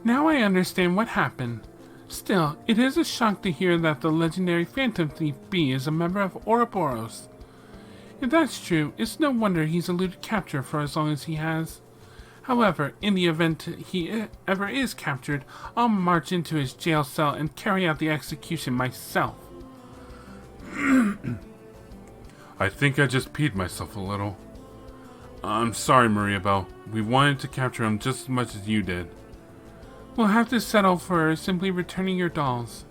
Now I understand what happened. Still, it is a shock to hear that the legendary Phantom Thief B is a member of Ouroboros. If that's true, it's no wonder he's eluded capture for as long as he has. However, in the event he ever is captured, I'll march into his jail cell and carry out the execution myself. I think I just peed myself a little. I'm sorry, Maria Bell. We wanted to capture him just as much as you did. We'll have to settle for simply returning your dolls.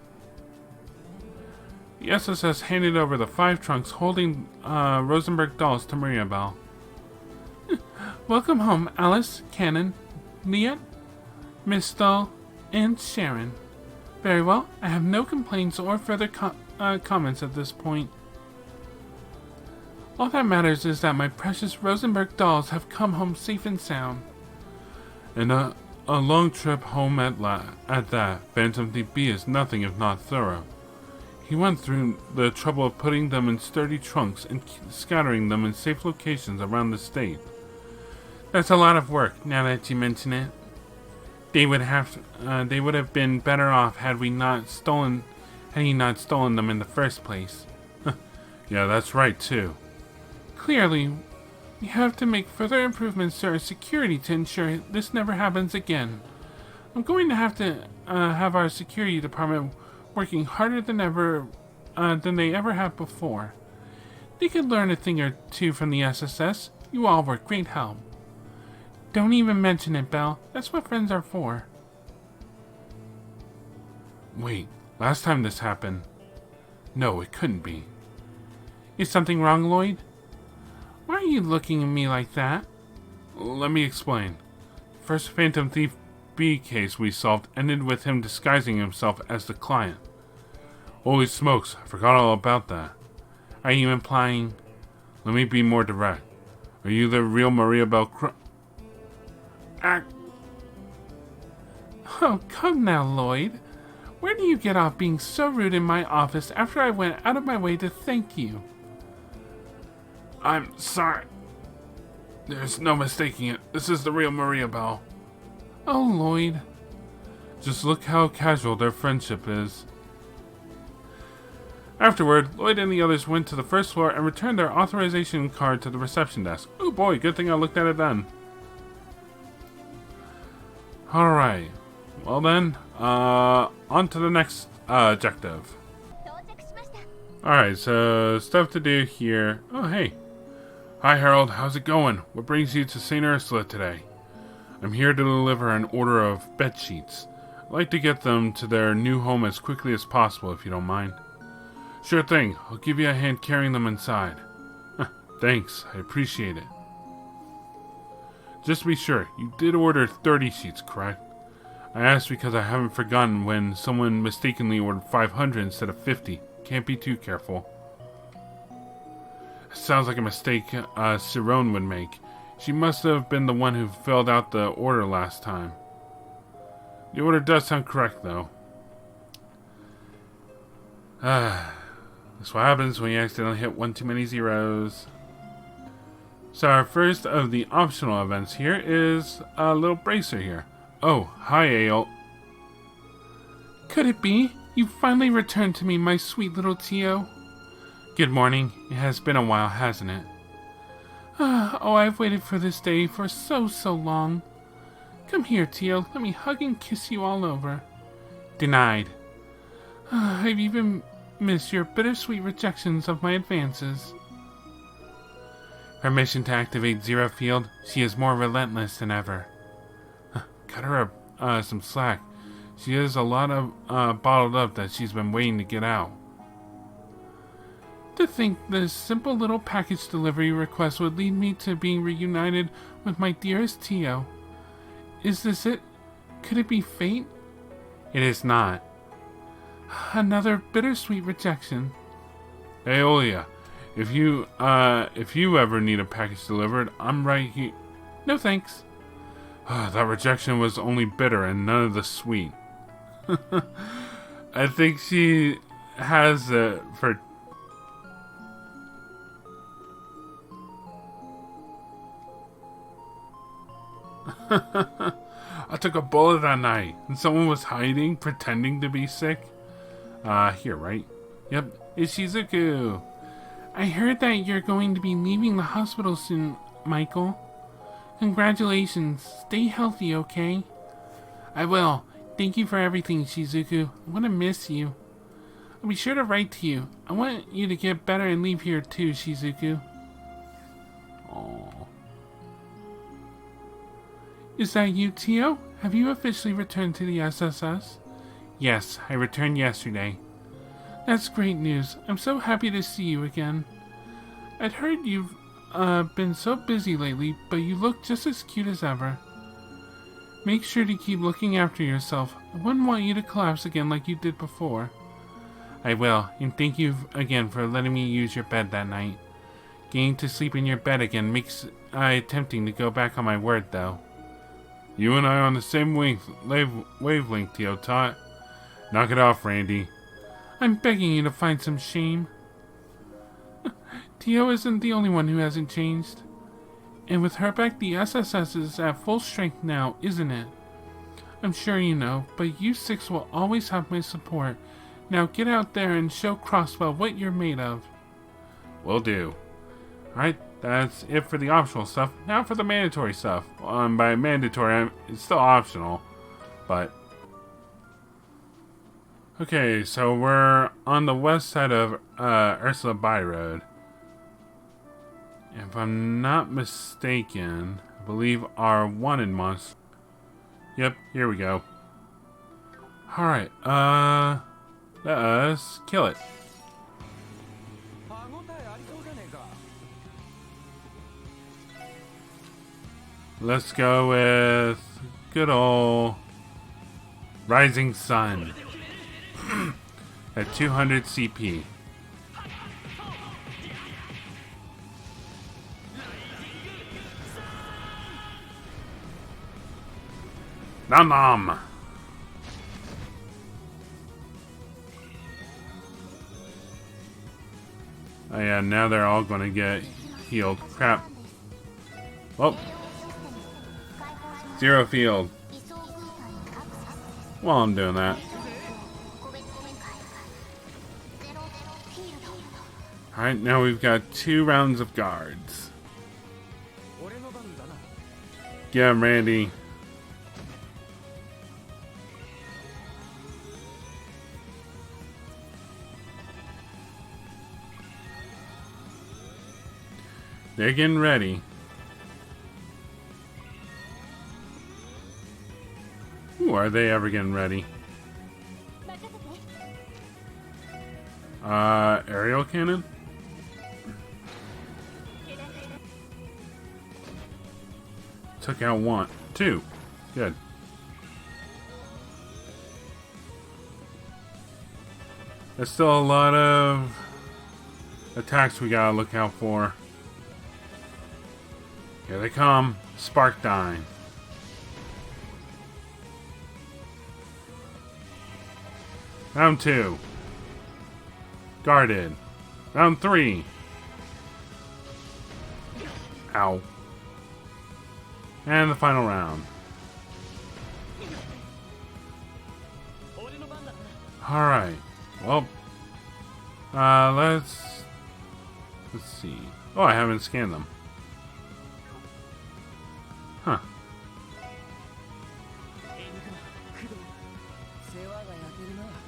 The SSS handed over the 5 trunks holding Rosenberg dolls to Maria Bell. Welcome home, Alice, Cannon, Leah, Miss Doll, and Sharon. Very well, I have no complaints or further comments at this point. All that matters is that my precious Rosenberg dolls have come home safe and sound. And a long trip home at that. Phantom Thief B is nothing if not thorough. He went through the trouble of putting them in sturdy trunks and scattering them in safe locations around the state. That's a lot of work, now that you mention it. They would have been better off had he not stolen them in the first place. Yeah, that's right too. Clearly, we have to make further improvements to our security to ensure this never happens again. I'm going to have our security department working harder than they ever have before. They could learn a thing or two from the SSS. You all were great help. Don't even mention it, Belle. That's what friends are for. Wait, last time this happened... No, it couldn't be. Is something wrong, Lloyd? Why are you looking at me like that? Let me explain. The first Phantom Thief B case we solved ended with him disguising himself as the client. Holy smokes, I forgot all about that. Are you implying... Let me be more direct. Are you the real Maria Bell Oh, come now, Lloyd. Where do you get off being so rude in my office after I went out of my way to thank you? I'm sorry. There's no mistaking it. This is the real Maria Bell. Oh, Lloyd. Just look how casual their friendship is. Afterward, Lloyd and the others went to the first floor and returned their authorization card to the reception desk. Oh boy, good thing I looked at it then. Alright. Well then, on to the next objective. Alright, so stuff to do here. Oh, hey. Hi, Harold. How's it going? What brings you to St. Ursula today? I'm here to deliver an order of bed sheets. I'd like to get them to their new home as quickly as possible, if you don't mind. Sure thing. I'll give you a hand carrying them inside. Thanks. I appreciate it. Just to be sure, you did order 30 sheets, correct? I asked because I haven't forgotten when someone mistakenly ordered 500 instead of 50. Can't be too careful. Sounds like a mistake Sirone would make. She must have been the one who filled out the order last time. The order does sound correct, though. That's what happens when you accidentally hit one too many zeros. So our first of the optional events here is a little bracer here. Oh, hi, Ale. Could it be? You finally returned to me, my sweet little Tio. Good morning. It has been a while, hasn't it? Oh, I've waited for this day for so long. Come here, Tio. Let me hug and kiss you all over. Denied. I've even missed your bittersweet rejections of my advances. Permission to activate Zero Field. She is more relentless than ever. Cut her some slack. She has a lot of bottled up that she's been waiting to get out. To think this simple little package delivery request would lead me to being reunited with my dearest Tio. Is this it? Could it be fate? It is not. Another bittersweet rejection. Hey, Olia. If you ever need a package delivered, I'm right here. No thanks. That rejection was only bitter and none of the sweet. I think she has it for... I'll took a bullet that night, and someone was hiding, pretending to be sick. Here, right? Yep, it's Shizuku. I heard that you're going to be leaving the hospital soon, Michael. Congratulations. Stay healthy, okay? I will. Thank you for everything, Shizuku. I'm gonna miss you. I'll be sure to write to you. I want you to get better and leave here too, Shizuku. Aww. Is that you, Tio? Have you officially returned to the SSS? Yes, I returned yesterday. That's great news. I'm so happy to see you again. I'd heard you've been so busy lately, but you look just as cute as ever. Make sure to keep looking after yourself. I wouldn't want you to collapse again like you did before. I will, and thank you again for letting me use your bed that night. Getting to sleep in your bed again makes tempting to go back on my word, though. You and I on the same wavelength, Tio Tot. Knock it off, Randy. I'm begging you to find some shame. Tio isn't the only one who hasn't changed. And with her back, the SSS is at full strength now, isn't it? I'm sure you know, but you six will always have my support. Now get out there and show Crosswell what you're made of. Will do. Alright, that's it for the optional stuff. Now for the mandatory stuff. By mandatory, it's still optional, but... Okay, so we're on the west side of Ursula Bay Road. If I'm not mistaken, I believe our wanted monster... Yep, here we go. Alright, let us kill it. Let's go with good old Rising Sun at 200 CP. Nom nom! Oh yeah, now they're all gonna get healed. Crap. Well, zero field. While I'm doing that. Alright, now we've got 2 rounds of guards. Get him, Randy. They're getting ready. Ooh, are they ever getting ready? Aerial cannon? Took out 1. 2. Good. There's still a lot of attacks we gotta look out for. Here they come. Spark Dine. Round 2. Guarded. Round 3. Ow. And the final round. Alright. Well. Let's see. Oh, I haven't scanned them. Huh.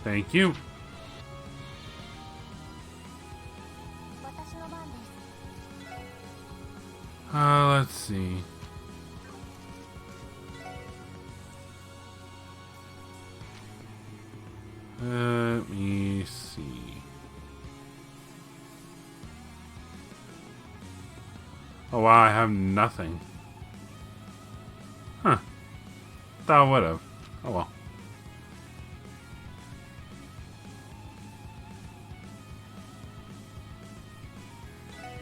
Thank you. Let's see. Let me see. Oh wow, I have nothing. Huh. Thought I would have. Oh well.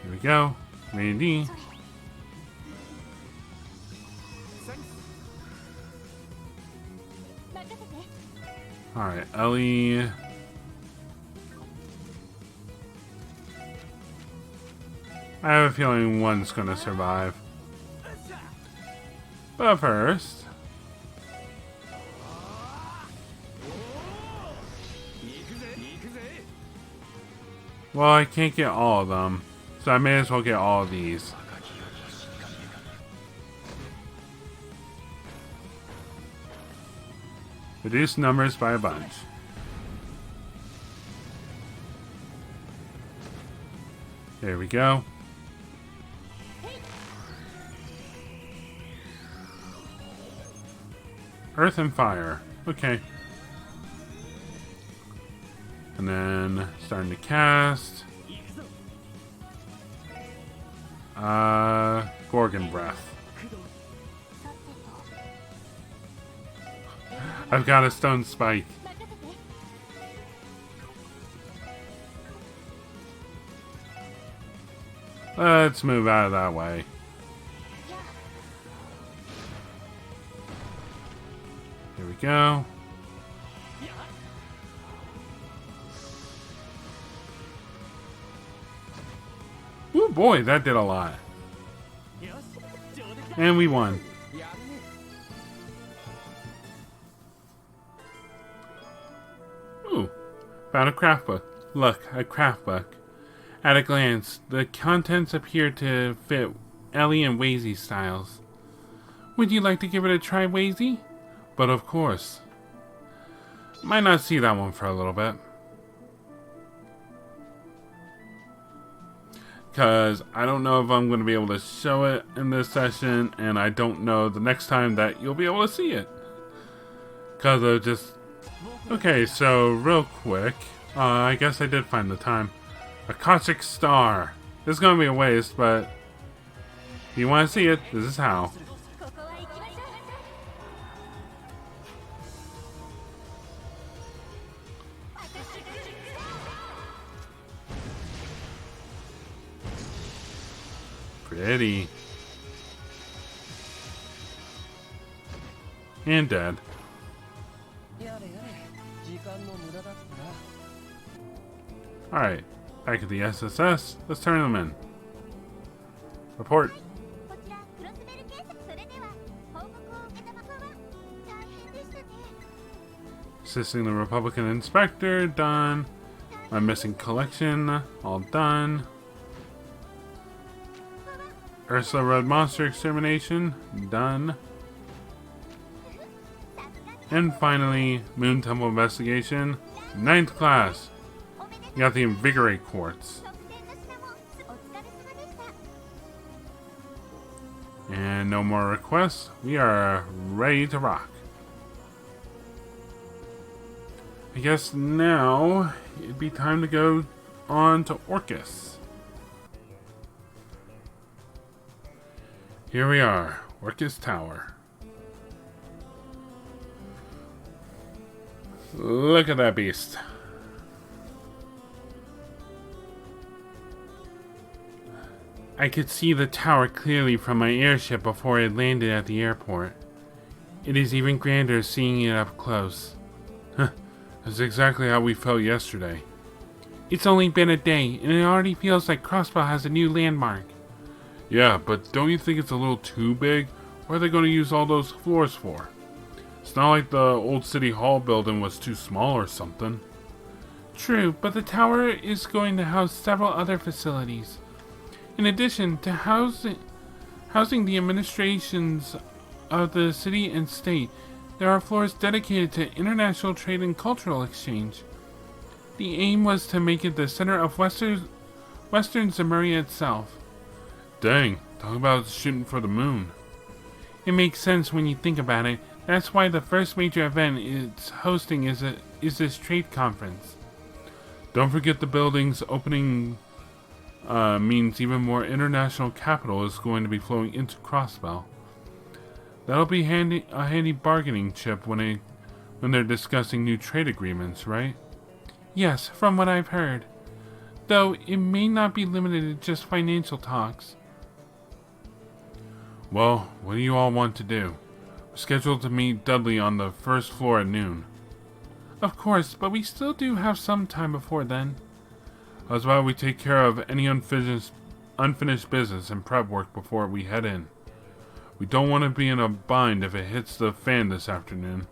Here we go. Randy. Alright, Ellie. I have a feeling one's gonna survive. But first, Well, I can't get all of them, so I may as well get all of these. Reduce numbers by a bunch. There we go. Earth and fire. Okay. And then starting to cast. Gorgon breath. I've got a stone spike. Let's move out of that way. Here we go. Ooh, boy, that did a lot. And we won. Ooh, found a craft book. Look, a craft book. At a glance, the contents appear to fit Ellie and Wazy styles. Would you like to give it a try, Wazy? But of course. Might not see that one for a little bit. Because I don't know if I'm going to be able to show it in this session, and I don't know the next time that you'll be able to see it. Because of just... Okay, so real quick, I guess I did find the time. A Cosmic Star. This is going to be a waste, but if you want to see it, this is how. Pretty. And dead. Alright, back at the SSS. Let's turn them in. Report. Assisting the Republican Inspector, done. My missing collection, all done. Ursula Road Monster Extermination, done. And finally, Moon Temple Investigation, 9th class. You got the Invigorate Quartz. And no more requests. We are ready to rock. I guess now it'd be time to go on to Orcus. Here we are, Orcus Tower. Look at that beast. I could see the tower clearly from my airship before it landed at the airport. It is even grander seeing it up close. Huh, that's exactly how we felt yesterday. It's only been a day, and it already feels like Crossbow has a new landmark. Yeah, but don't you think it's a little too big? What are they going to use all those floors for? It's not like the old City Hall building was too small or something. True, but the tower is going to house several other facilities. In addition to housing the administrations of the city and state, there are floors dedicated to international trade and cultural exchange. The aim was to make it the center of Western Zemuria itself. Dang, talk about shooting for the moon. It makes sense when you think about it. That's why the first major event it's hosting is this trade conference. Don't forget the building's opening means even more international capital is going to be flowing into Crossbell. That'll be a handy bargaining chip when they're discussing new trade agreements, right? Yes, from what I've heard. Though it may not be limited to just financial talks. Well, what do you all want to do? We're scheduled to meet Dudley on the first floor at noon. Of course, but we still do have some time before then. That's why we take care of any unfinished business and prep work before we head in. We don't want to be in a bind if it hits the fan this afternoon.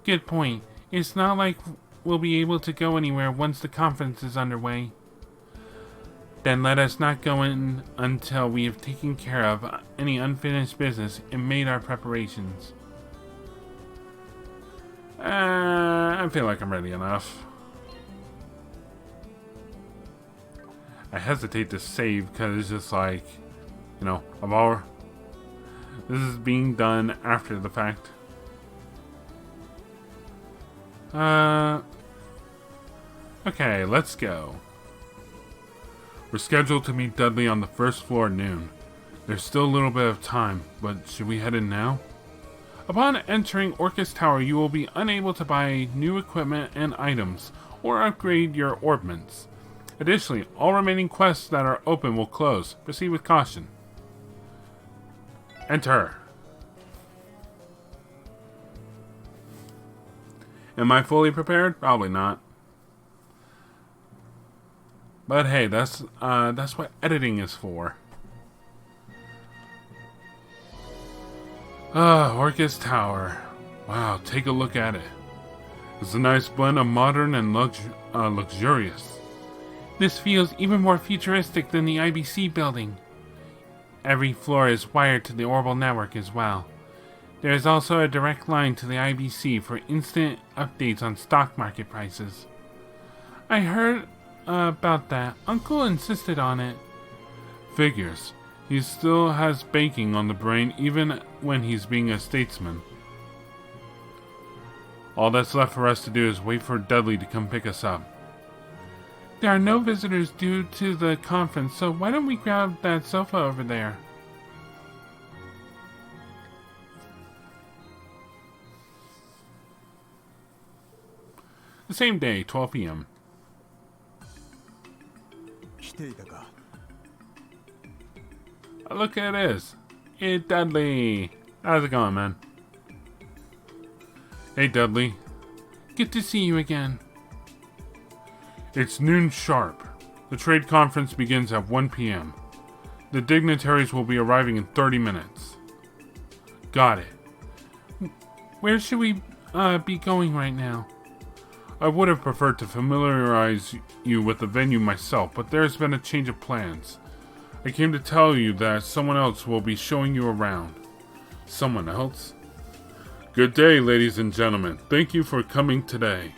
Good point. It's not like we'll be able to go anywhere once the conference is underway. Then let us not go in until we have taken care of any unfinished business and made our preparations. I feel like I'm ready enough. I hesitate to save because it's just like, you know, this is being done after the fact. Okay, let's go. We're scheduled to meet Dudley on the first floor at noon. There's still a little bit of time, but should we head in now? Upon entering Orcus Tower, you will be unable to buy new equipment and items, or upgrade your orbments. Additionally, all remaining quests that are open will close. Proceed with caution. Enter. Am I fully prepared? Probably not. But hey, that's what editing is for. Orcus Tower. Wow, take a look at it. It's a nice blend of modern and luxurious. This feels even more futuristic than the IBC building. Every floor is wired to the orbital network as well. There is also a direct line to the IBC for instant updates on stock market prices. I heard about that. Uncle insisted on it. Figures. He still has banking on the brain even when he's being a statesman. All that's left for us to do is wait for Dudley to come pick us up. There are no visitors due to the conference, so why don't we grab that sofa over there? The same day, 12 p.m. Look at this. Hey, Dudley. How's it going, man? Hey, Dudley. Good to see you again. It's noon sharp. The trade conference begins at 1 p.m. The dignitaries will be arriving in 30 minutes. Got it. Where should we be going right now? I would have preferred to familiarize you with the venue myself, but there's been a change of plans. I came to tell you that someone else will be showing you around. Someone else? Good day, ladies and gentlemen. Thank you for coming today.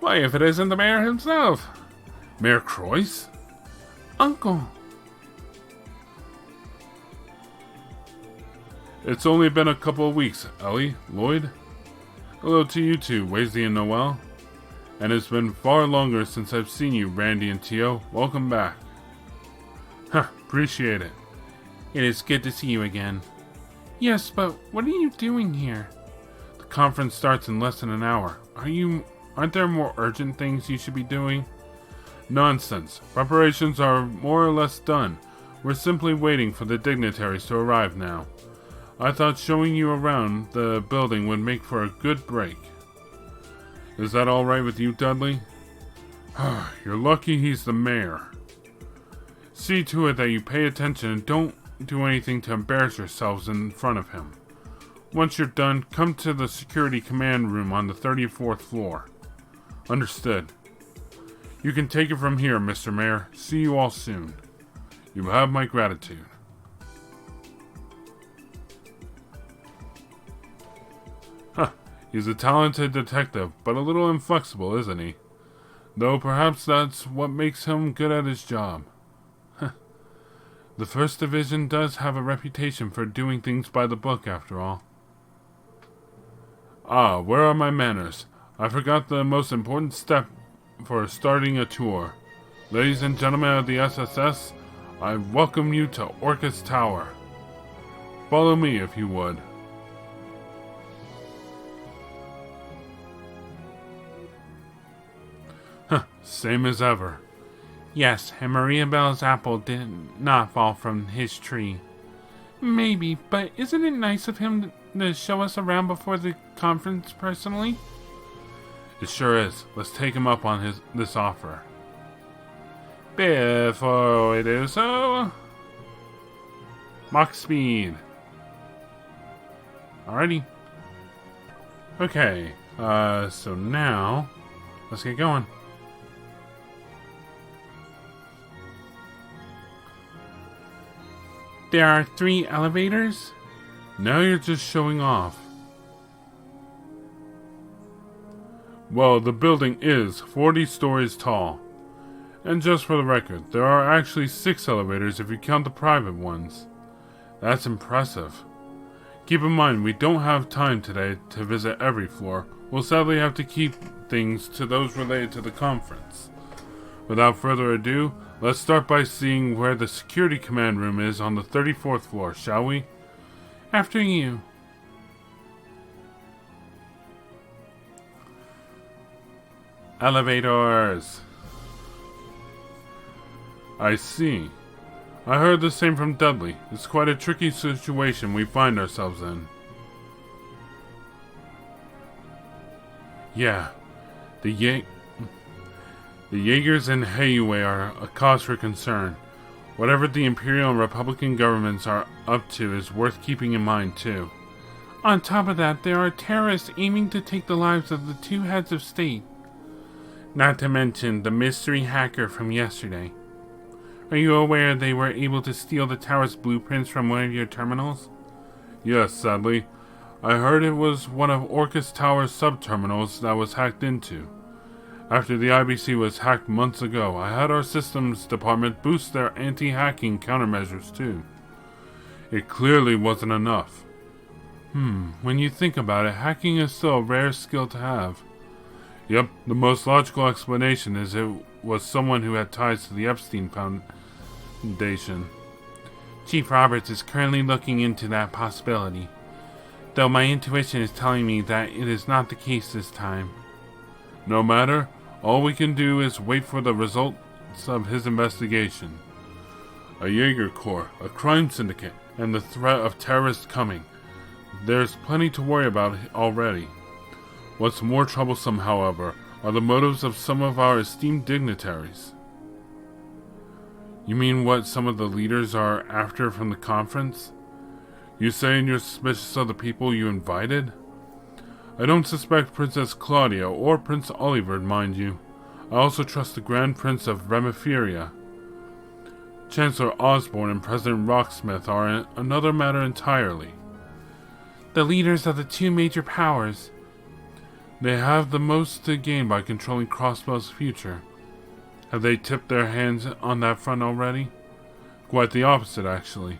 Why, if it isn't the mayor himself? Mayor Croyce? Uncle. It's only been a couple of weeks, Ellie, Lloyd. Hello to you two, Wazzy and Noel. And it's been far longer since I've seen you, Randy and Tio. Welcome back. Appreciate it. It is good to see you again. Yes, but what are you doing here? The conference starts in less than an hour. Aren't there more urgent things you should be doing? Nonsense. Preparations are more or less done. We're simply waiting for the dignitaries to arrive now. I thought showing you around the building would make for a good break. Is that all right with you, Dudley? You're lucky he's the mayor. See to it that you pay attention and don't do anything to embarrass yourselves in front of him. Once you're done, come to the security command room on the 34th floor. Understood. You can take it from here, Mr. Mayor. See you all soon. You have my gratitude. He's a talented detective, but a little inflexible, isn't he? Though perhaps that's what makes him good at his job. The First Division does have a reputation for doing things by the book, after all. Ah, where are my manners? I forgot the most important step for starting a tour. Ladies and gentlemen of the SSS, I welcome you to Orcus Tower. Follow me if you would. Same as ever. Yes, and Maria Belle's apple did not fall from his tree. Maybe, but isn't it nice of him to show us around before the conference personally? It sure is. Let's take him up on this offer. Before we do so, Mach speed. Alrighty. Okay, so now let's get going. There are 3 elevators? Now you're just showing off. Well, the building is 40 stories tall. And just for the record, there are actually 6 elevators if you count the private ones. That's impressive. Keep in mind, we don't have time today to visit every floor. We'll sadly have to keep things to those related to the conference. Without further ado, let's start by seeing where the security command room is on the 34th floor, shall we? After you. Elevators. I see. I heard the same from Dudley. It's quite a tricky situation we find ourselves in. Yeah, the Jaegers and Heiue are a cause for concern. Whatever the Imperial and Republican governments are up to is worth keeping in mind too. On top of that, there are terrorists aiming to take the lives of the 2 heads of state. Not to mention the mystery hacker from yesterday. Are you aware they were able to steal the tower's blueprints from one of your terminals? Yes, sadly. I heard it was one of Orcus Tower's sub-terminals that was hacked into. After the IBC was hacked months ago, I had our systems department boost their anti-hacking countermeasures too. It clearly wasn't enough. When you think about it, hacking is still a rare skill to have. Yep, the most logical explanation is it was someone who had ties to the Epstein Foundation. Chief Roberts is currently looking into that possibility, though my intuition is telling me that it is not the case this time. No matter, all we can do is wait for the results of his investigation. A Jaeger Corps, a crime syndicate, and the threat of terrorists coming. There's plenty to worry about already. What's more troublesome, however, are the motives of some of our esteemed dignitaries. You mean what some of the leaders are after from the conference? You saying you're suspicious of the people you invited? I don't suspect Princess Claudia or Prince Oliver, mind you. I also trust the Grand Prince of Remiferia. Chancellor Osborne and President Rocksmith are another matter entirely. The leaders of the 2 major powers. They have the most to gain by controlling Crossbow's future. Have they tipped their hands on that front already? Quite the opposite, actually.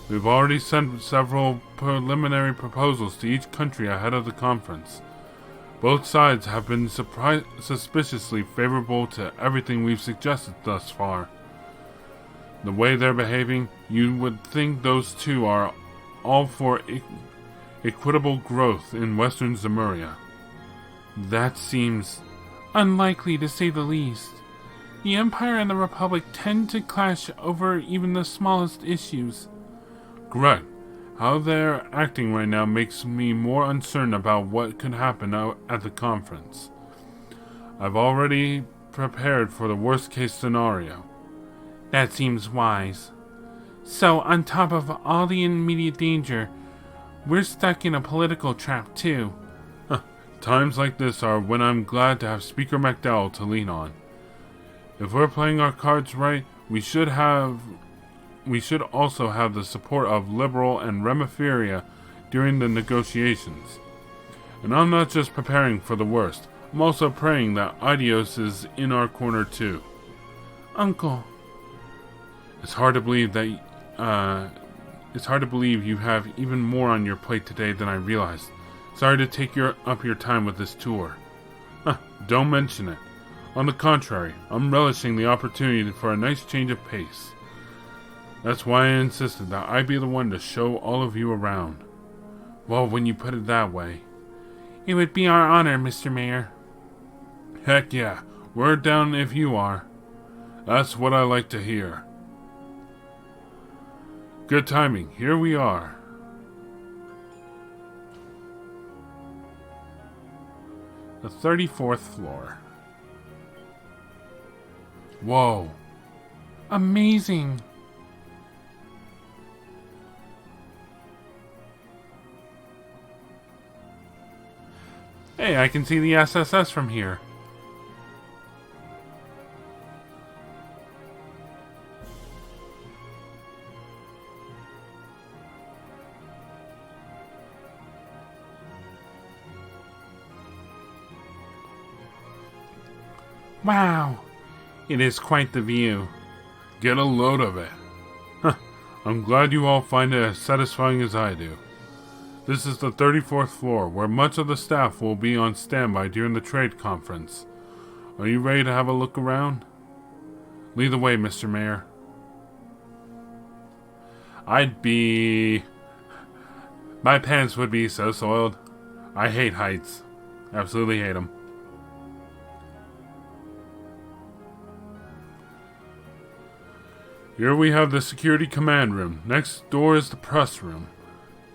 We've already sent several preliminary proposals to each country ahead of the conference. Both sides have been suspiciously favorable to everything we've suggested thus far. The way they're behaving, you would think those 2 are all for equitable growth in Western Zemuria. That seems unlikely, to say the least. The Empire and the Republic tend to clash over even the smallest issues. Correct. How they're acting right now makes me more uncertain about what could happen at the conference. I've already prepared for the worst case scenario. That seems wise. So, on top of all the immediate danger, we're stuck in a political trap too. Times like this are when I'm glad to have Speaker McDowell to lean on. If we're playing our cards right, we should also have the support of Liberal and Remiferia during the negotiations. And I'm not just preparing for the worst, I'm also praying that Idios is in our corner too. Uncle. It's hard to believe you have even more on your plate today than I realized. Sorry to take up your time with this tour. Don't mention it. On the contrary, I'm relishing the opportunity for a nice change of pace. That's why I insisted that I be the one to show all of you around. Well, when you put it that way. It would be our honor, Mr. Mayor. Heck yeah, we're down if you are. That's what I like to hear. Good timing, here we are. The 34th floor. Whoa. Amazing. Hey, I can see the SSS from here. Wow, it is quite the view. Get a load of it. Huh. I'm glad you all find it as satisfying as I do. This is the 34th floor, where much of the staff will be on standby during the trade conference. Are you ready to have a look around? Lead the way, Mr. Mayor. My pants would be so soiled. I hate heights. Absolutely hate them. Here we have the security command room. Next door is the press room.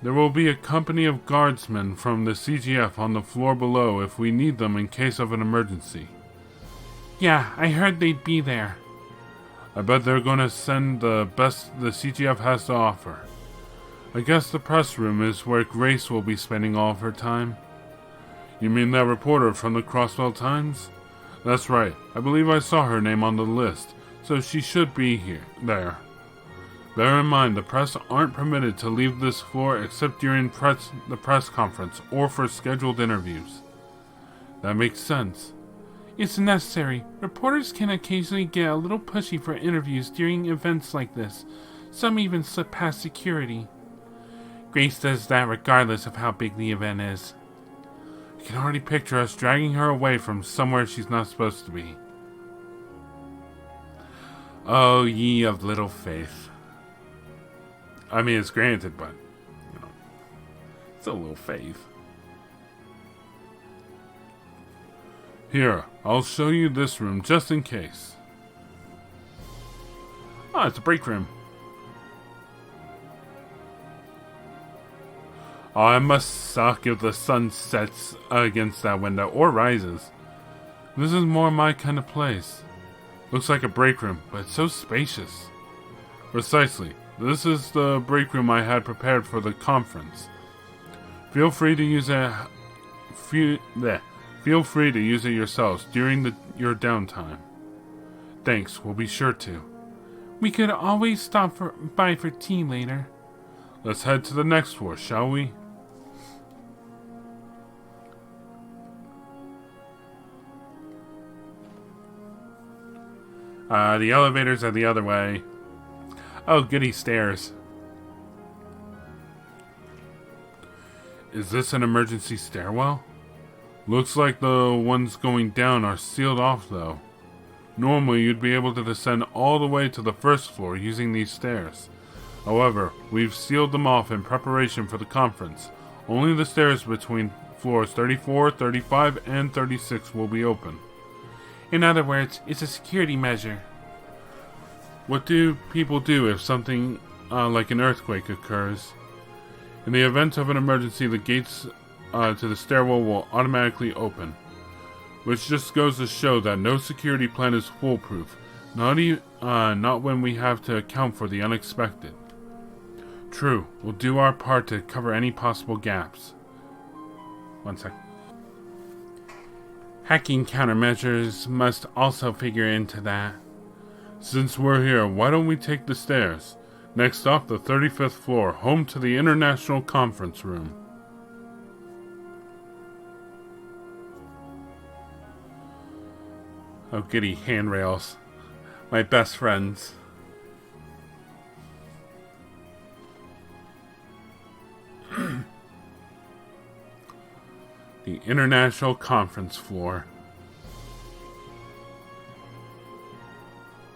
There will be a company of guardsmen from the CGF on the floor below if we need them in case of an emergency. Yeah, I heard they'd be there. I bet they're gonna send the best the CGF has to offer. I guess the press room is where Grace will be spending all of her time. You mean that reporter from the Crosswell Times? That's right. I believe I saw her name on the list, so she should be there. Bear in mind, the press aren't permitted to leave this floor except during the press conference or for scheduled interviews. That makes sense. It's necessary. Reporters can occasionally get a little pushy for interviews during events like this. Some even slip past security. Grace does that regardless of how big the event is. I can already picture us dragging her away from somewhere she's not supposed to be. Oh, ye of little faith. I mean, it's granted, but, it's a little faith. Here, I'll show you this room just in case. Oh, it's a break room. Oh, it must suck if the sun sets against that window or rises. This is more my kind of place. Looks like a break room, but it's so spacious. Precisely. This is the break room I had prepared for the conference. Feel free to use it. Feel free to use it yourselves during your downtime. Thanks. We'll be sure to. We could always stop by for tea later. Let's head to the next floor, shall we? The elevators are the other way. Oh, goody, stairs. Is this an emergency stairwell? Looks like the ones going down are sealed off, though. Normally, you'd be able to descend all the way to the first floor using these stairs. However, we've sealed them off in preparation for the conference. Only the stairs between floors 34, 35, and 36 will be open. In other words, it's a security measure. What do people do if something like an earthquake occurs? In the event of an emergency, the gates to the stairwell will automatically open. Which just goes to show that no security plan is foolproof. Not when we have to account for the unexpected. True, we'll do our part to cover any possible gaps. One sec. Hacking countermeasures must also figure into that. Since we're here, why don't we take the stairs? Next off, the 35th floor, home to the International Conference Room. Oh, goody, handrails. My best friends. The International Conference Floor.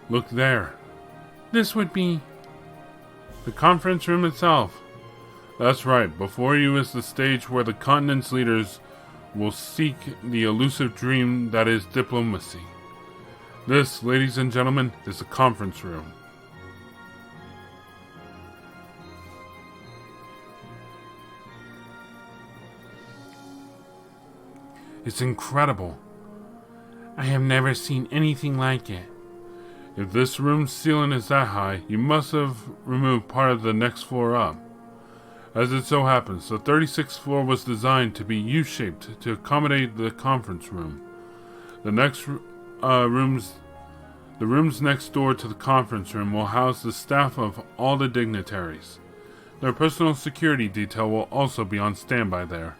Look there. This would be the conference room itself. That's right. Before you is the stage where the continent's leaders will seek the elusive dream that is diplomacy. This, ladies and gentlemen, is the conference room. It's incredible. I have never seen anything like it. If this room's ceiling is that high, you must have removed part of the next floor up. As it so happens, the 36th floor was designed to be U-shaped to accommodate the conference room. The rooms next door to the conference room will house the staff of all the dignitaries. Their personal security detail will also be on standby there.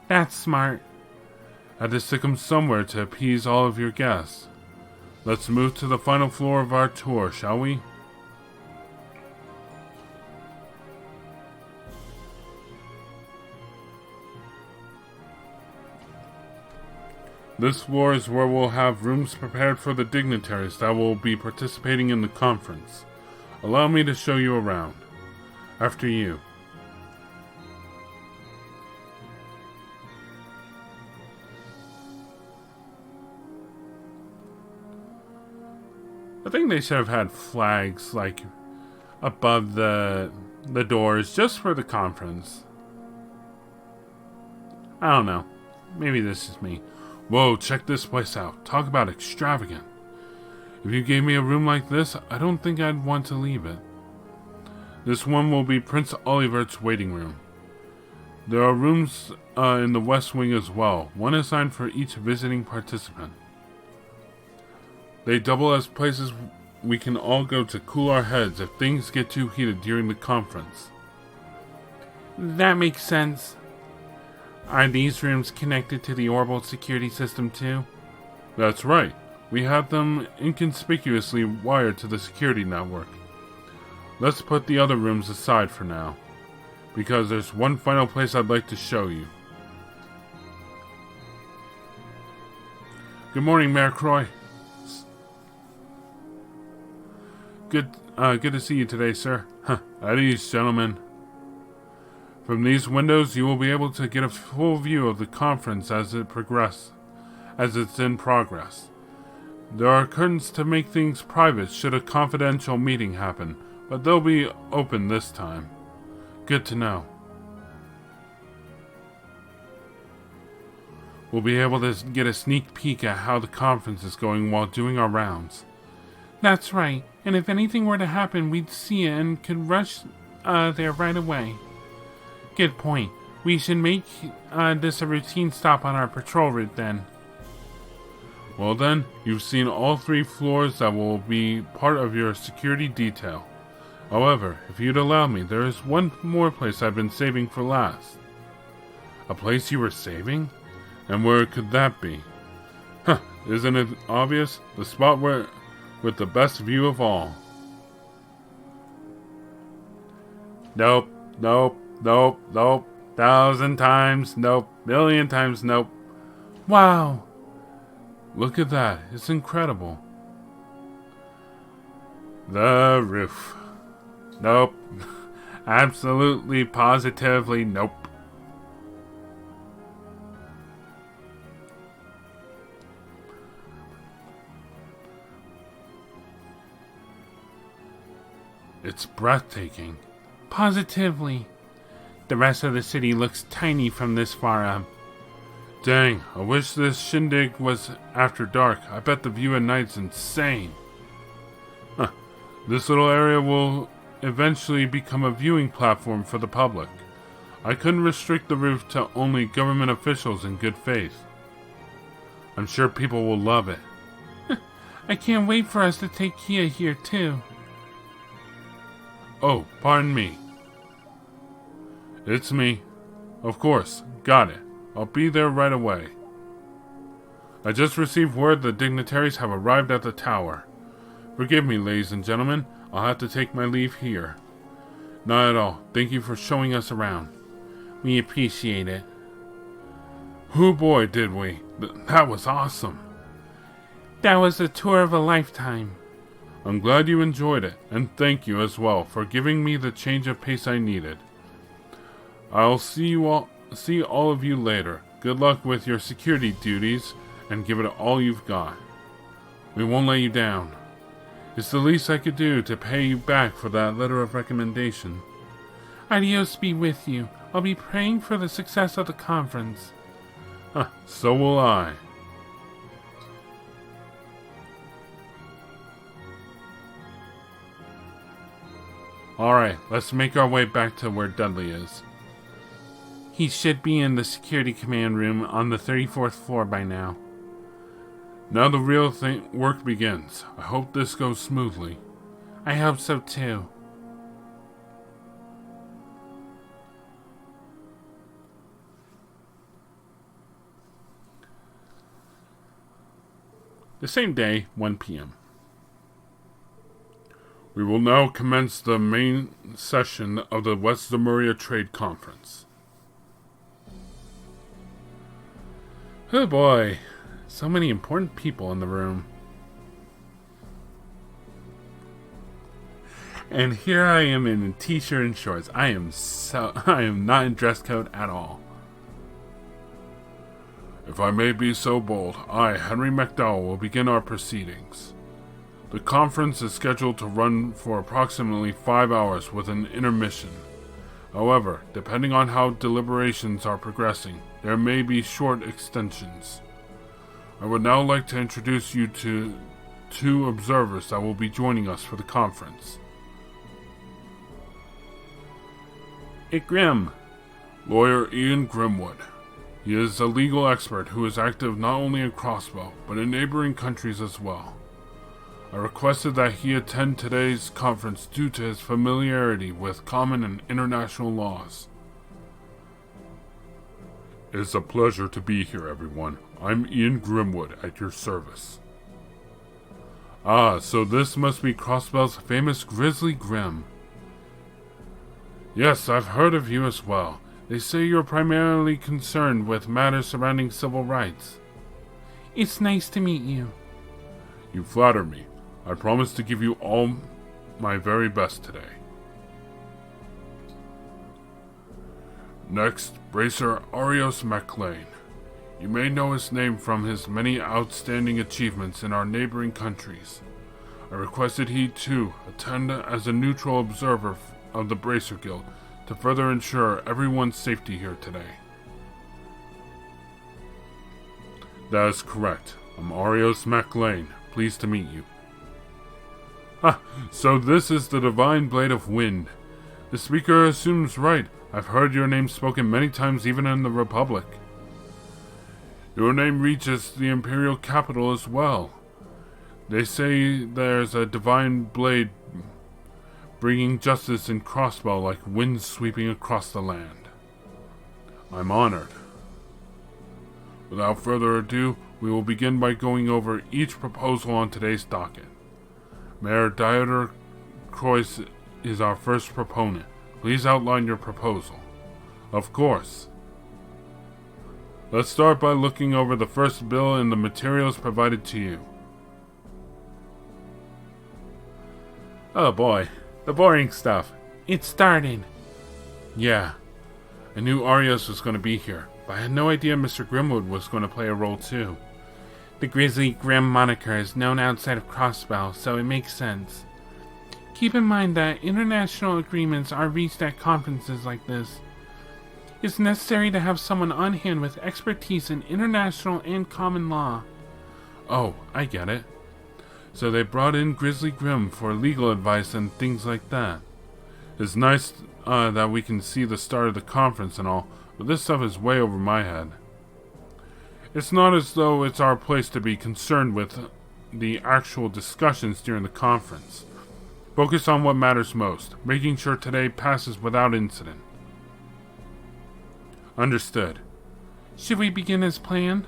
That's smart. Had to stick 'em somewhere to appease all of your guests. Let's move to the final floor of our tour, shall we? This floor is where we'll have rooms prepared for the dignitaries that will be participating in the conference. Allow me to show you around. After you. I think they should have had flags, like, above the doors, just for the conference. I don't know. Maybe this is me. Whoa, check this place out. Talk about extravagant. If you gave me a room like this, I don't think I'd want to leave it. This one will be Prince Olivert's waiting room. There are rooms in the west wing as well, one assigned for each visiting participant. They double as places we can all go to cool our heads if things get too heated during the conference. That makes sense. Are these rooms connected to the orbital security system too? That's right. We have them inconspicuously wired to the security network. Let's put the other rooms aside for now, because there's one final place I'd like to show you. Good morning, Mayor Croy. Good to see you today, sir. At ease, gentlemen. From these windows, you will be able to get a full view of the conference as it's in progress. There are curtains to make things private should a confidential meeting happen, but they'll be open this time. Good to know. We'll be able to get a sneak peek at how the conference is going while doing our rounds. That's right, and if anything were to happen, we'd see it and could rush there right away. Good point. We should make this a routine stop on our patrol route then. Well then, you've seen all 3 floors that will be part of your security detail. However, if you'd allow me, there is one more place I've been saving for last. A place you were saving? And where could that be? Isn't it obvious? The spot with the best view of all. Nope, nope, nope, nope. 1,000 times nope. 1,000,000 times nope. Wow. Look at that. It's incredible. The roof. Nope. Absolutely, positively nope. It's breathtaking. Positively. The rest of the city looks tiny from this far up. Dang, I wish this shindig was after dark. I bet the view at night's insane. This little area will eventually become a viewing platform for the public. I couldn't restrict the roof to only government officials in good faith. I'm sure people will love it. I can't wait for us to take Kia here too. Oh, pardon me. It's me. Of course, got it. I'll be there right away. I just received word the dignitaries have arrived at the tower. Forgive me, ladies and gentlemen. I'll have to take my leave here. Not at all. Thank you for showing us around. We appreciate it. Hoo boy, did we. That was awesome. That was a tour of a lifetime. I'm glad you enjoyed it, and thank you as well for giving me the change of pace I needed. I'll see all of you later. Good luck with your security duties, and give it all you've got. We won't let you down. It's the least I could do to pay you back for that letter of recommendation. Adios be with you. I'll be praying for the success of the conference. So will I. Alright, let's make our way back to where Dudley is. He should be in the security command room on the 34th floor by now. Now the real work begins. I hope this goes smoothly. I hope so too. The same day, 1 p.m. We will now commence the main session of the West Zemuria Trade Conference. Oh boy, so many important people in the room. And here I am in a t-shirt and shorts. I am not in dress code at all. If I may be so bold, I, Henry McDowell, will begin our proceedings. The conference is scheduled to run for approximately 5 hours with an intermission. However, depending on how deliberations are progressing, there may be short extensions. I would now like to introduce you to 2 observers that will be joining us for the conference. Grim. Lawyer Ian Grimwood. He is a legal expert who is active not only in Crossbow, but in neighboring countries as well. I requested that he attend today's conference due to his familiarity with common and international laws. It is a pleasure to be here, everyone. I'm Ian Grimwood at your service. Ah, so this must be Crossbow's famous Grizzly Grim. Yes, I've heard of you as well. They say you're primarily concerned with matters surrounding civil rights. It's nice to meet you. You flatter me. I promise to give you all my very best today. Next, Bracer Arios MacLean. You may know his name from his many outstanding achievements in our neighboring countries. I requested he, too, attend as a neutral observer of the Bracer Guild to further ensure everyone's safety here today. That is correct. I'm Arios MacLean. Pleased to meet you. Ah, so this is the Divine Blade of Wind. The speaker assumes right. I've heard your name spoken many times even in the Republic. Your name reaches the Imperial capital as well. They say there's a divine blade bringing justice in Crossbow like winds sweeping across the land. I'm honored. Without further ado, we will begin by going over each proposal on today's docket. Mayor Dieter Croix is our first proponent. Please outline your proposal. Of course. Let's start by looking over the first bill and the materials provided to you. Oh boy, the boring stuff. It started. Yeah, I knew Arios was going to be here, but I had no idea Mr. Grimwood was going to play a role too. The Grizzly Grim moniker is known outside of Crossbow, so it makes sense. Keep in mind that international agreements are reached at conferences like this. It's necessary to have someone on hand with expertise in international and common law. Oh, I get it. So they brought in Grizzly Grim for legal advice and things like that. It's nice that we can see the start of the conference and all, but this stuff is way over my head. It's not as though it's our place to be concerned with the actual discussions during the conference. Focus on what matters most, making sure today passes without incident. Understood. Should we begin as planned?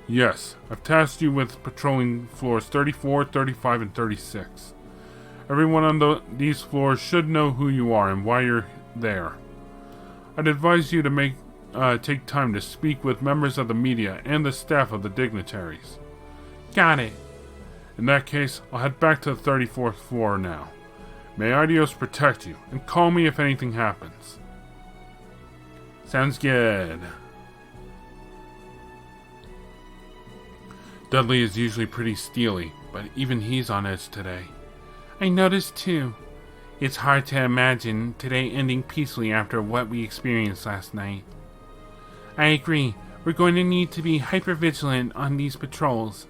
Yes, I've tasked you with patrolling floors 34, 35, and 36. Everyone on these floors should know who you are and why you're there. I'd advise you to take time to speak with members of the media and the staff of the dignitaries. Got it. In that case, I'll head back to the 34th floor now. May Adios protect you, and call me if anything happens. Sounds good. Dudley is usually pretty steely, but even he's on edge today. I noticed too. It's hard to imagine today ending peacefully after what we experienced last night. I agree. We're going to need to be hyper-vigilant on these patrols.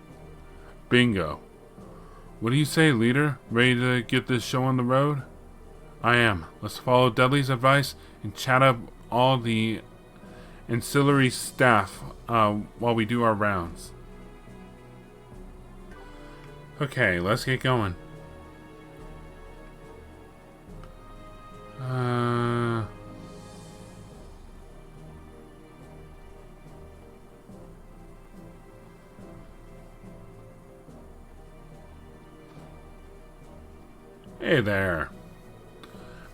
Bingo. What do you say, leader? Ready to get this show on the road? I am. Let's follow Dudley's advice and chat up all the ancillary staff while we do our rounds. Okay, let's get going. Hey there.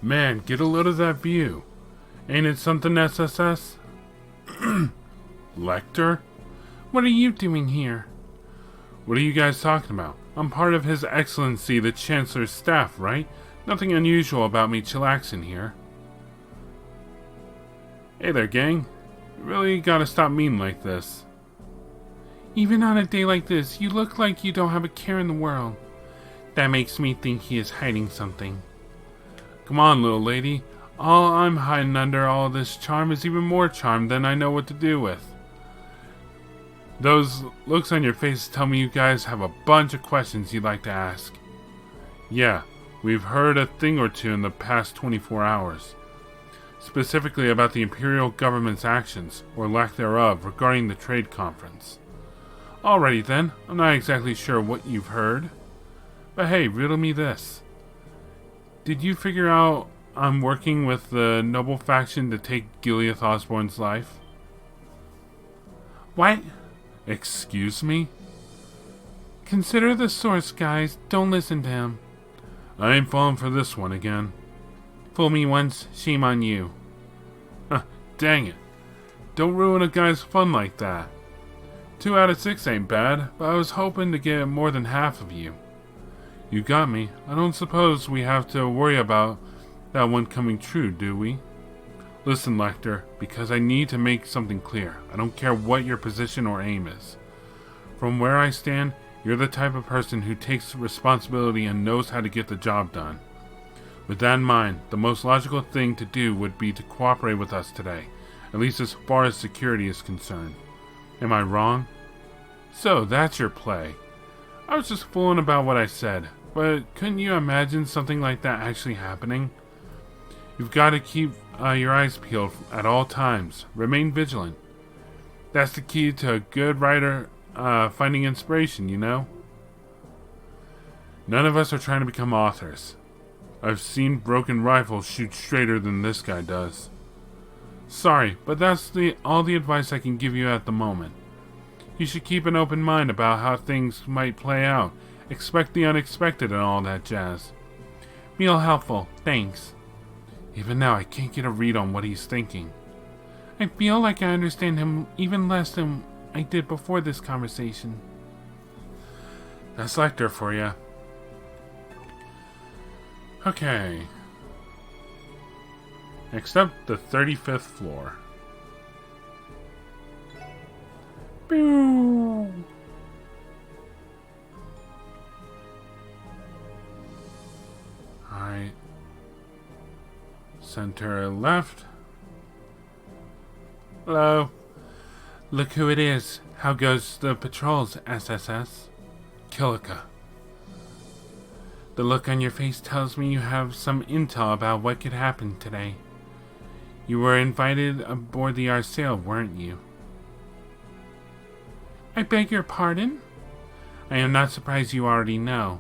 Man, get a load of that view. Ain't it something, SSS? Lecter? What are you doing here? What are you guys talking about? I'm part of His Excellency the Chancellor's staff, right? Nothing unusual about me chillaxing here. Hey there, gang. You really gotta stop mean like this. Even on a day like this, you look like you don't have a care in the world. That makes me think he is hiding something. Come on, little lady. All I'm hiding under all this charm is even more charm than I know what to do with. Those looks on your faces tell me you guys have a bunch of questions you'd like to ask. Yeah, we've heard a thing or two in the past 24 hours. Specifically about the Imperial government's actions, or lack thereof, regarding the trade conference. Alrighty then, I'm not exactly sure what you've heard. But hey, riddle me this. Did you figure out I'm working with the noble faction to take Gileath Osborne's life? What? Excuse me? Consider the source, guys. Don't listen to him. I ain't falling for this one again. Fool me once, shame on you. Dang it. Don't ruin a guy's fun like that. 2 out of 6 ain't bad, but I was hoping to get more than half of you. You got me. I don't suppose we have to worry about that one coming true, do we? Listen, Lecter, because I need to make something clear. I don't care what your position or aim is. From where I stand, you're the type of person who takes responsibility and knows how to get the job done. With that in mind, the most logical thing to do would be to cooperate with us today, at least as far as security is concerned. Am I wrong? So, that's your play. I was just fooling about what I said, but couldn't you imagine something like that actually happening? You've got to keep your eyes peeled at all times. Remain vigilant. That's the key to a good writer finding inspiration, you know? None of us are trying to become authors. I've seen broken rifles shoot straighter than this guy does. Sorry, but that's all the advice I can give you at the moment. You should keep an open mind about how things might play out. Expect the unexpected and all that jazz. Real helpful, thanks. Even now, I can't get a read on what he's thinking. I feel like I understand him even less than I did before this conversation. That's Lecter for you. Okay. Next up, the 35th floor. Boo! Alright. Center left. Hello. Look who it is. How goes the patrols, SSS? Kilika. The look on your face tells me you have some intel about what could happen today. You were invited aboard the Arsail, weren't you? I beg your pardon? I am not surprised you already know.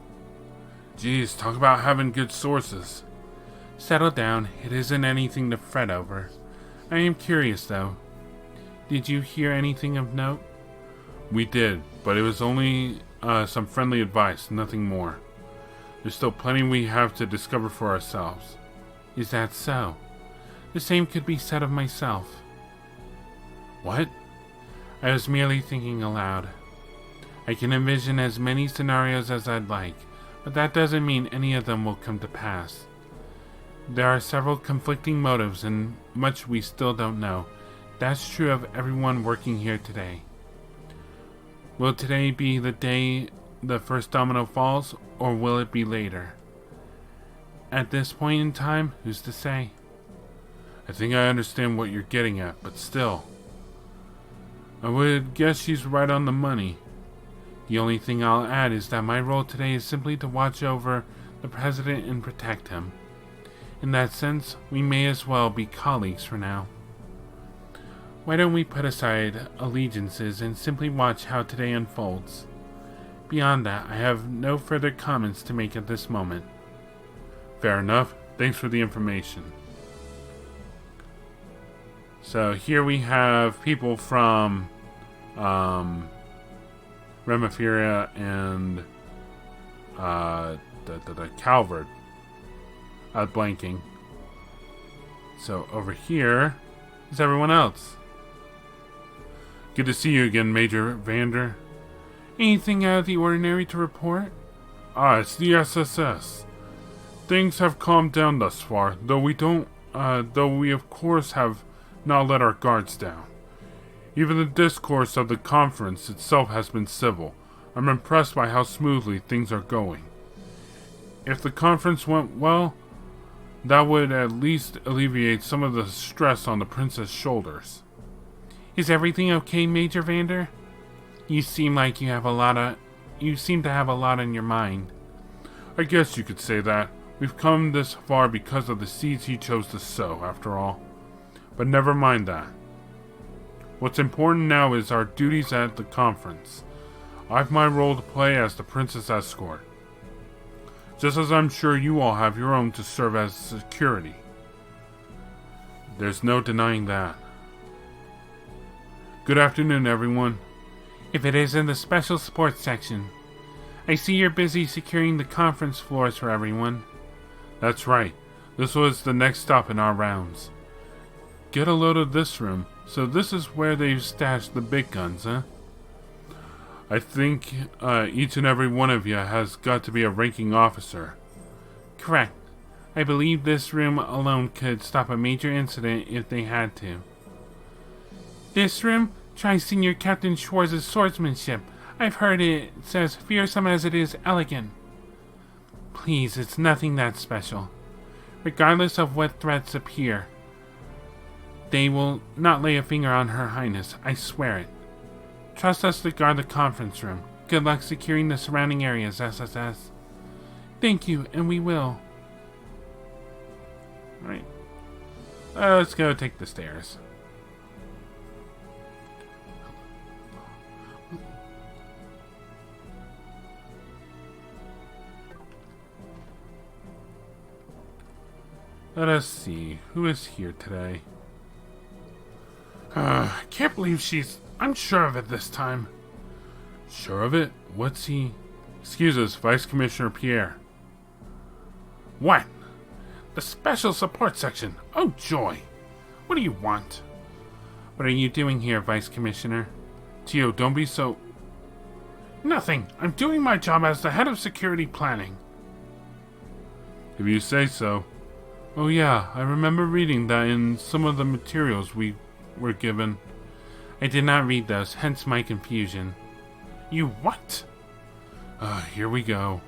Geez, talk about having good sources. Settle down, it isn't anything to fret over. I am curious though. Did you hear anything of note? We did, but it was only some friendly advice, nothing more. There's still plenty we have to discover for ourselves. Is that so? The same could be said of myself. What? I was merely thinking aloud. I can envision as many scenarios as I'd like, but that doesn't mean any of them will come to pass. There are several conflicting motives and much we still don't know. That's true of everyone working here today. Will today be the day the first domino falls, or will it be later? At this point in time, who's to say? I think I understand what you're getting at, but still. I would guess she's right on the money. The only thing I'll add is that my role today is simply to watch over the President and protect him. In that sense, we may as well be colleagues for now. Why don't we put aside allegiances and simply watch how today unfolds? Beyond that, I have no further comments to make at this moment. Fair enough. Thanks for the information. So here we have people from Remiferia and the Calvard. blanking. So over here is everyone else. Good to see you again, Major Vander. Anything out of the ordinary to report? It's the SSS. Things have calmed down thus far, though we of course have not let our guards down. Even the discourse of the conference itself has been civil. I'm impressed by how smoothly things are going. If the conference went well, that would at least alleviate some of the stress on the prince's shoulders. Is everything okay, Major Vander? You seem like you seem to have a lot on your mind. I guess you could say that. We've come this far because of the seeds he chose to sow, after all. But never mind that. What's important now is our duties at the conference. I've my role to play as the prince's escort. Just as I'm sure you all have your own to serve as security. There's no denying that. Good afternoon, everyone. If it is in the special support section, I see you're busy securing the conference floors for everyone. That's right. This was the next stop in our rounds. Get a load of this room. So this is where they've stashed the big guns, huh? I think each and every one of you has got to be a ranking officer. Correct. I believe this room alone could stop a major incident if they had to. This room? Try Senior Captain Schwartz's swordsmanship. I've heard it says fearsome as it is elegant. Please, it's nothing that special. Regardless of what threats appear, they will not lay a finger on Her Highness, I swear it. Trust us to guard the conference room. Good luck securing the surrounding areas, SSS. Thank you, and we will. Alright. Let's go take the stairs. Let us see. Who is here today? Can't believe she's... I'm sure of it this time. Sure of it? What's he... Excuse us, Vice Commissioner Pierre. What? The special support section. Oh, joy. What do you want? What are you doing here, Vice Commissioner? Tio, don't be so... Nothing. I'm doing my job as the head of security planning. If you say so. Oh yeah, I remember reading that in some of the materials we were given. I did not read those, hence my confusion. You what? Here we go.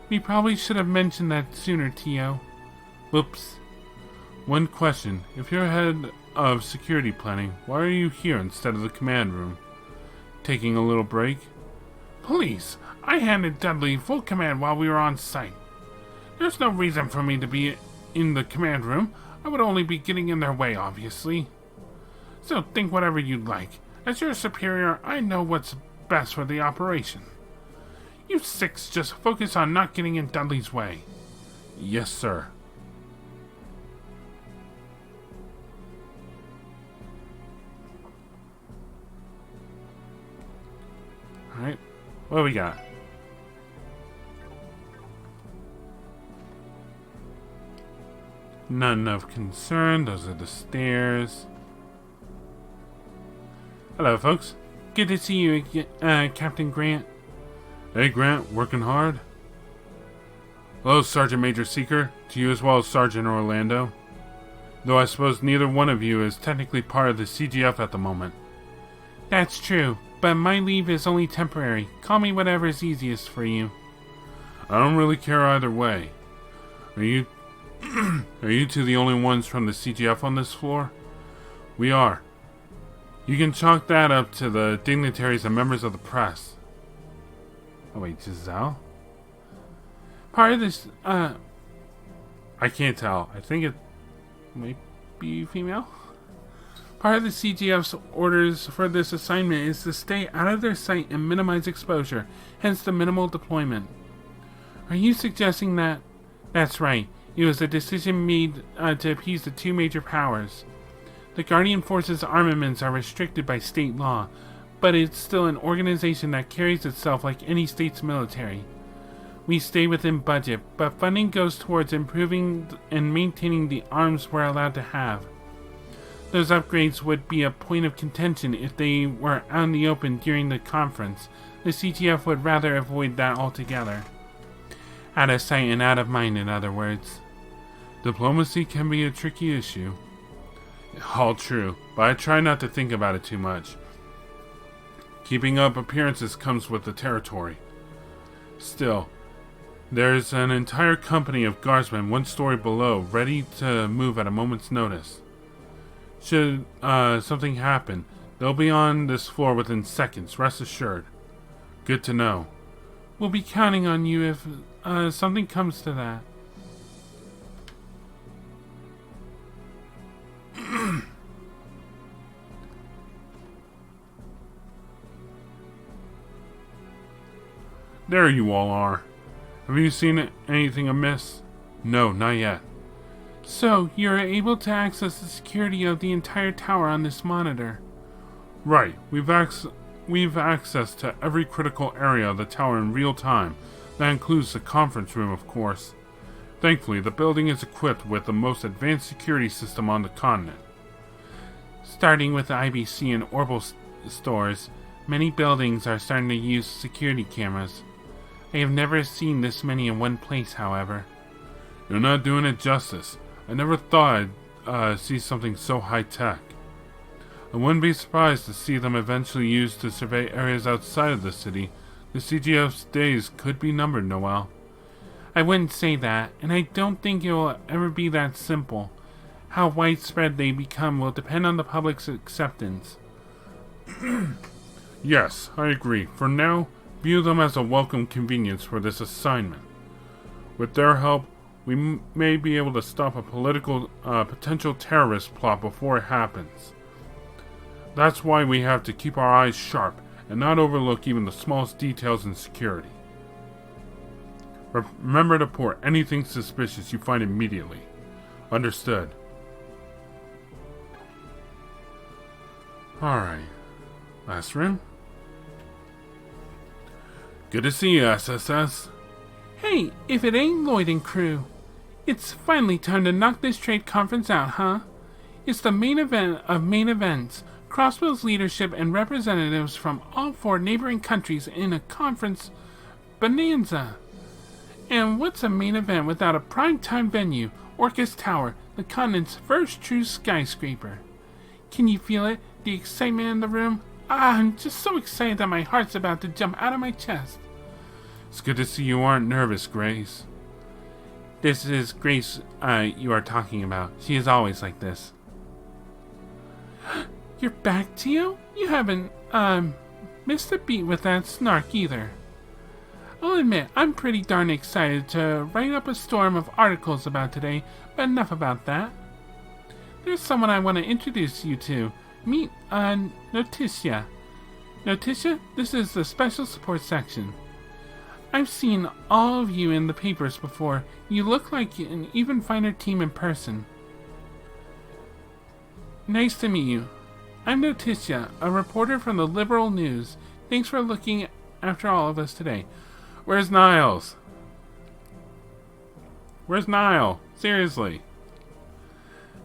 We probably should have mentioned that sooner, Tio. Whoops. One question. If you're head of security planning, why are you here instead of the command room? Taking a little break? Please, I handed Dudley full command while we were on site. There's no reason for me to be in the command room. I would only be getting in their way, obviously. So think whatever you'd like. As your superior, I know what's best for the operation. You six just focus on not getting in Dudley's way. Yes, sir. Alright, what do we got? None of concern. Those are the stairs. Hello, folks. Good to see you again, Captain Grant. Hey, Grant. Working hard? Hello, Sergeant Major Seeker. To you as well as Sergeant Orlando. Though I suppose neither one of you is technically part of the CGF at the moment. That's true, but my leave is only temporary. Call me whatever is easiest for you. I don't really care either way. Are you two the only ones from the CGF on this floor? We are. You can chalk that up to the dignitaries and members of the press. Oh wait, Giselle? Part of this, I can't tell. I think it might be female? Part of the CGF's orders for this assignment is to stay out of their sight and minimize exposure, hence the minimal deployment. Are you suggesting that? That's right. It was a decision made to appease the two major powers. The Guardian Force's armaments are restricted by state law, but it's still an organization that carries itself like any state's military. We stay within budget, but funding goes towards improving and maintaining the arms we're allowed to have. Those upgrades would be a point of contention if they were out in the open during the conference. The CTF would rather avoid that altogether. Out of sight and out of mind, in other words. Diplomacy can be a tricky issue. All true, but I try not to think about it too much. Keeping up appearances comes with the territory. Still, there's an entire company of guardsmen one story below, ready to move at a moment's notice. Should something happen, they'll be on this floor within seconds, rest assured. Good to know. We'll be counting on you if something comes to that. There you all are. Have you seen anything amiss? No, not yet. So, you're able to access the security of the entire tower on this monitor? Right. We've access to every critical area of the tower in real time. That includes the conference room, of course. Thankfully, the building is equipped with the most advanced security system on the continent. Starting with the IBC and Orbital stores, many buildings are starting to use security cameras. I have never seen this many in one place, however. You're not doing it justice. I never thought I'd see something so high-tech. I wouldn't be surprised to see them eventually used to survey areas outside of the city. The CGF's days could be numbered, Noel. I wouldn't say that, and I don't think it will ever be that simple. How widespread they become will depend on the public's acceptance. Yes, I agree. For now, view them as a welcome convenience for this assignment. With their help, we may be able to stop a potential terrorist plot before it happens. That's why we have to keep our eyes sharp and not overlook even the smallest details in security. Remember to report anything suspicious you find immediately. Understood. Alright. Last room? Good to see you, SSS. Hey, if it ain't Lloyd and crew. It's finally time to knock this trade conference out, huh? It's the main event of main events. Crossbill's leadership and representatives from all 4 neighboring countries in a conference bonanza. And what's a main event without a prime-time venue, Orcus Tower, the continent's first true skyscraper? Can you feel it? The excitement in the room? I'm just so excited that my heart's about to jump out of my chest. It's good to see you aren't nervous, Grace. This is Grace you are talking about. She is always like this. You're back, Tio? You haven't, missed a beat with that snark either. I'll admit, I'm pretty darn excited to write up a storm of articles about today, but enough about that. There's someone I want to introduce you to. Meet, Noticia. Noticia, this is the Special Support Section. I've seen all of you in the papers before. You look like an even finer team in person. Nice to meet you. I'm Noticia, a reporter from the Liberal News. Thanks for looking after all of us today. Where's Niles? Where's Nile? Seriously.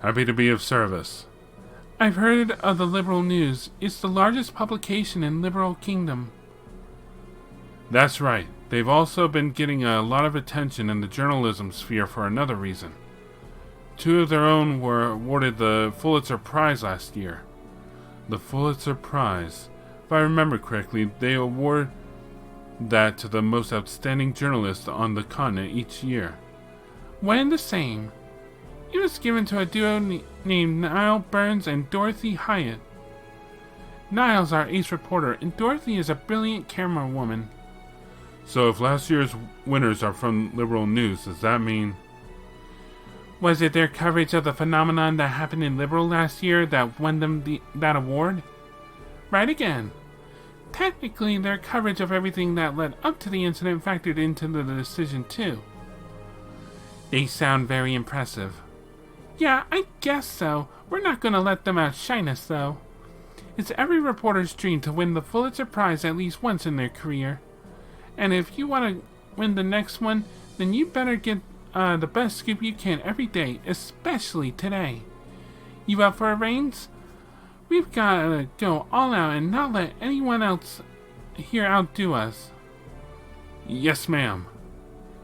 Happy to be of service. I've heard of the Liberal News. It's the largest publication in Liberal Kingdom. That's right. They've also been getting a lot of attention in the journalism sphere for another reason. 2 of their own were awarded the Pulitzer Prize last year. The Pulitzer Prize. If I remember correctly, they award that to the most outstanding journalist on the continent each year. When the same. It was given to a duo named Niall Burns and Dorothy Hyatt. Niall's our ace reporter, and Dorothy is a brilliant camera woman. So if last year's winners are from Liberal News, does that mean... Was it their coverage of the phenomenon that happened in Liberal last year that won them that award? Right again. Technically, their coverage of everything that led up to the incident factored into the decision too. They sound very impressive. Yeah, I guess so. We're not going to let them outshine us, though. It's every reporter's dream to win the Pulitzer Prize at least once in their career. And if you want to win the next one, then you better get the best scoop you can every day, especially today. You up for a reigns? We've gotta go all out and not let anyone else here outdo us. Yes, ma'am.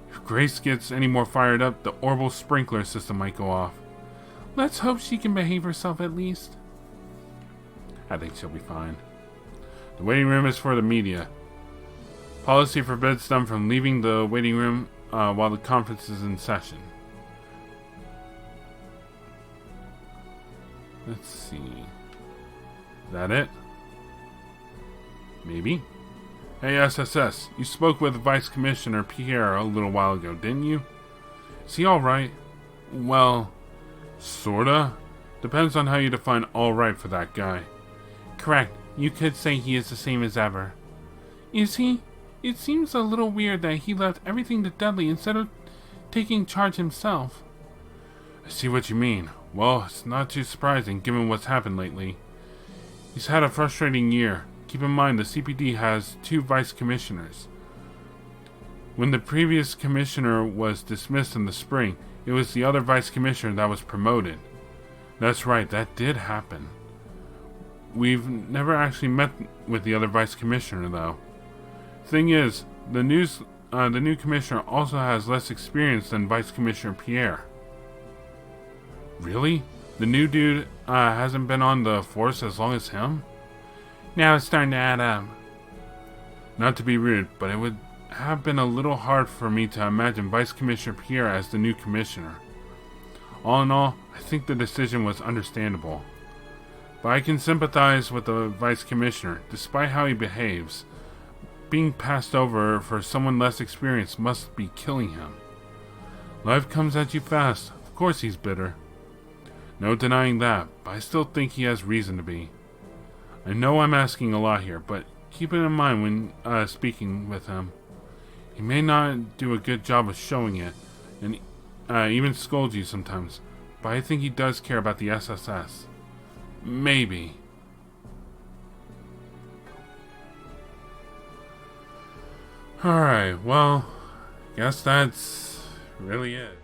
If Grace gets any more fired up, the orbital sprinkler system might go off. Let's hope she can behave herself at least. I think she'll be fine. The waiting room is for the media. Policy forbids them from leaving the waiting room while the conference is in session. Let's see. Is that it? Maybe. Hey, SSS, you spoke with Vice Commissioner Pierre a little while ago, didn't you? Is he alright? Well, sorta. Depends on how you define alright for that guy. Correct. You could say he is the same as ever. Is he? It seems a little weird that he left everything to Dudley instead of taking charge himself. I see what you mean. Well, it's not too surprising given what's happened lately. He's had a frustrating year. Keep in mind the CPD has 2 vice commissioners. When the previous commissioner was dismissed in the spring, it was the other vice commissioner that was promoted. That's right, that did happen. We've never actually met with the other vice commissioner, though. Thing is, the new commissioner also has less experience than Vice Commissioner Pierre. Really? The new dude hasn't been on the force as long as him? Now it's starting to add up. Not to be rude, but it would have been a little hard for me to imagine Vice Commissioner Pierre as the new commissioner. All in all, I think the decision was understandable. But I can sympathize with the Vice Commissioner, despite how he behaves. Being passed over for someone less experienced must be killing him. Life comes at you fast. Of course he's bitter. No denying that, but I still think he has reason to be. I know I'm asking a lot here, but keep it in mind when speaking with him. He may not do a good job of showing it, and even scold you sometimes, but I think he does care about the SSS. Maybe. Alright, well, guess that's really it.